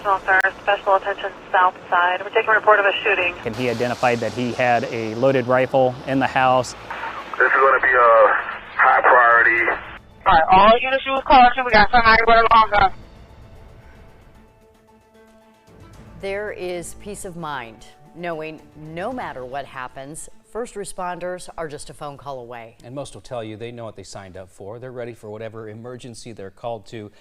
National Guard, special attention south side. We're taking a report of a shooting. And he identified that he had a loaded rifle in the house. This is going to be a high priority. All right, all units use caution. We got somebody with a long gun. There is peace of mind knowing no matter what happens, first responders are just a phone call away. And most will tell you they know what they signed up for. They're ready for whatever emergency they're called to,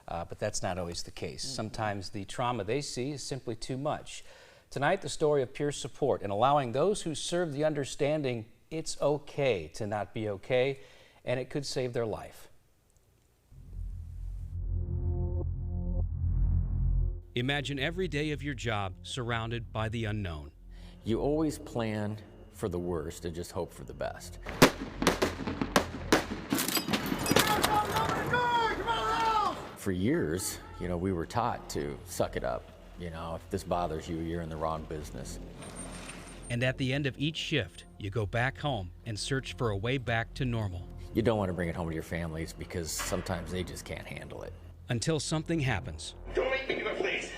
but that's not always the case. Sometimes the trauma they see is simply too much. Tonight, the story of peer support and allowing those who serve the understanding it's okay to not be okay, and it could save their life. Imagine every day of your job surrounded by the unknown. You always plan for the worst and just hope for the best. For years, we were taught to suck it up. If this bothers you, you're in the wrong business. And at the end of each shift, you go back home and search for a way back to normal. You don't want to bring it home to your families because sometimes they just can't handle it. Until something happens. Don't make me do it, please.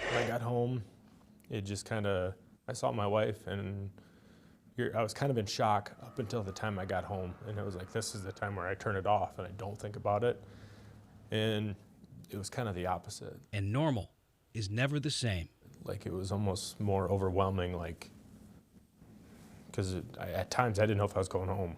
When I got home, it just I saw my wife and I was kind of in shock up until the time I got home. And it was like, this is the time where I turn it off and I don't think about it. And it was kind of the opposite. And normal is never the same. Like it was almost more overwhelming, because at times I didn't know if I was going home.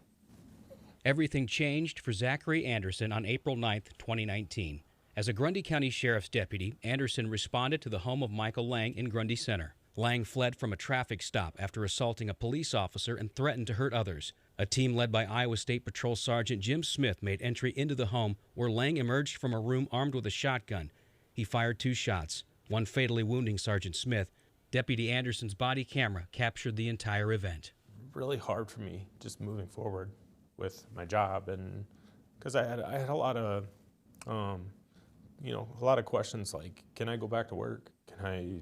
Everything changed for Zachary Anderson on April 9th, 2019. As a Grundy County Sheriff's deputy, Anderson responded to the home of Michael Lang in Grundy Center. Lang fled from a traffic stop after assaulting a police officer and threatened to hurt others. A team led by Iowa State Patrol Sergeant Jim Smith made entry into the home where Lang emerged from a room armed with a shotgun. He fired 2 shots, one fatally wounding Sergeant Smith. Deputy Anderson's body camera captured the entire event. Really hard for me just moving forward with my job, and because I had a lot of a lot of questions like, can I go back to work? Can I,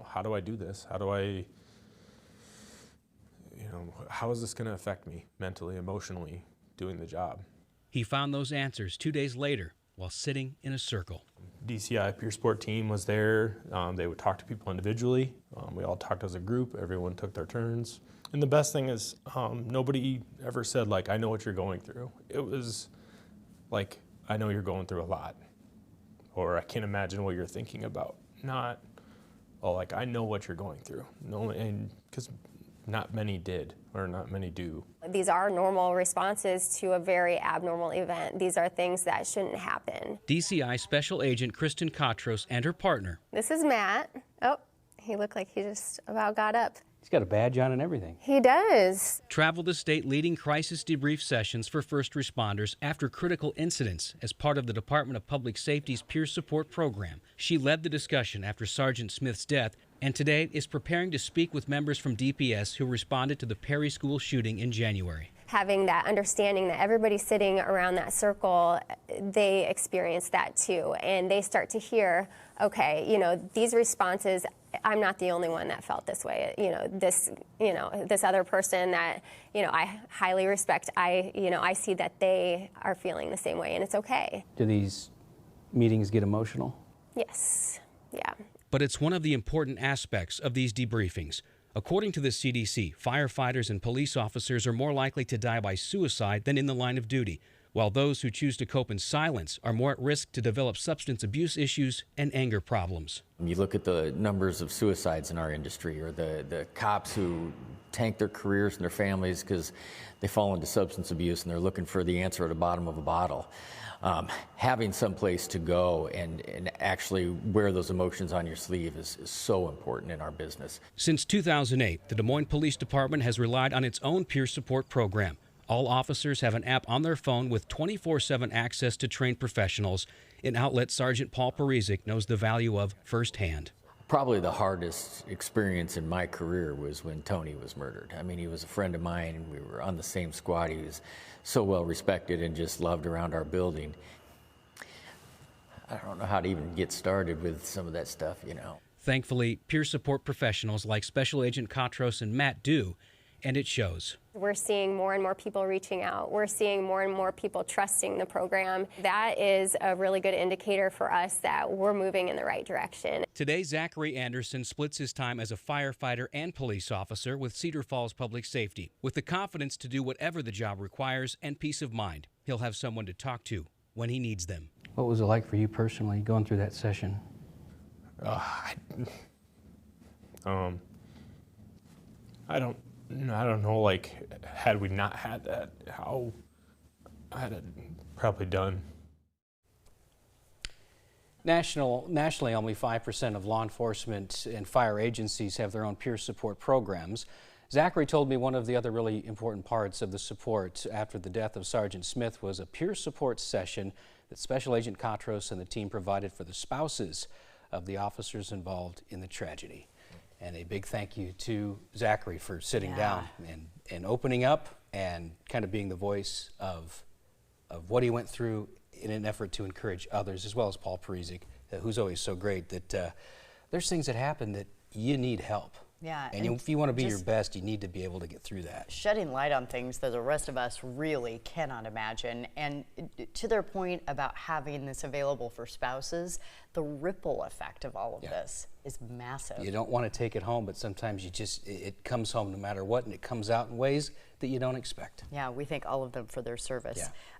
how do I do this? How do I, how is this going to affect me mentally, emotionally, doing the job? He found those answers 2 days later while sitting in a circle. DCI peer support team was there. They would talk to people individually. We all talked as a group. Everyone took their turns. And the best thing is nobody ever said, I know what you're going through. It was like, I know you're going through a lot, or I can't imagine what you're thinking about. Not, I know what you're going through. No, and because not many did, or not many do. These are normal responses to a very abnormal event. These are things that shouldn't happen. DCI Special Agent Kristen Katros and her partner. This is Matt. Oh, he looked like he just about got up. He's got a badge on and everything. He does. Traveled the state leading crisis debrief sessions for first responders after critical incidents as part of the Department of Public Safety's peer support program. She led the discussion after Sergeant Smith's death, and today is preparing to speak with members from DPS who responded to the Perry School shooting in January. Having that understanding that everybody sitting around that circle, they experience that too, and they start to hear, okay, these responses, I'm not the only one that felt this way. This other person that, I highly respect, I see that they are feeling the same way, and it's okay. Do these meetings get emotional? Yes, yeah. But it's one of the important aspects of these debriefings. According to the CDC, firefighters and police officers are more likely to die by suicide than in the line of duty, while those who choose to cope in silence are more at risk to develop substance abuse issues and anger problems. You look at the numbers of suicides in our industry, or the cops who tank their careers and their families because they fall into substance abuse and they're looking for the answer at the bottom of a bottle. Having some place to go and actually wear those emotions on your sleeve is so important in our business. Since 2008, the Des Moines Police Department has relied on its own peer support program. All officers have an app on their phone with 24/7 access to trained professionals, an outlet Sergeant Paul Parizek knows the value of firsthand. Probably the hardest experience in my career was when Tony was murdered. I mean, he was a friend of mine, and we were on the same squad. He was so well respected and just loved around our building. I don't know how to even get started with some of that stuff, Thankfully, peer support professionals like Special Agent Katros and Matt do, And it shows. We're seeing more and more people reaching out. We're seeing more and more people trusting the program. That is a really good indicator for us that we're moving in the right direction. Today, Zachary Anderson splits his time as a firefighter and police officer with Cedar Falls Public Safety, with the confidence to do whatever the job requires and peace of mind. He'll have someone to talk to when he needs them. What was it like for you personally going through that session? I don't know, like, had we not had that, how I'd have probably done. Nationally, only 5% of law enforcement and fire agencies have their own peer support programs. Zachary told me one of the other really important parts of the support after the death of Sergeant Smith was a peer support session that Special Agent Katros and the team provided for the spouses of the officers involved in the tragedy. And a big thank you to Zachary for sitting down and opening up and kind of being the voice of what he went through in an effort to encourage others, as well as Paul Parizek, who's always so great that there's things that happen that you need help. Yeah, and if you want to be your best, you need to be able to get through that. Shedding light on things that the rest of us really cannot imagine. And to their point about having this available for spouses, the ripple effect of all of this is massive. You don't want to take it home, but sometimes it comes home no matter what, and it comes out in ways that you don't expect. Yeah, we thank all of them for their service. Yeah.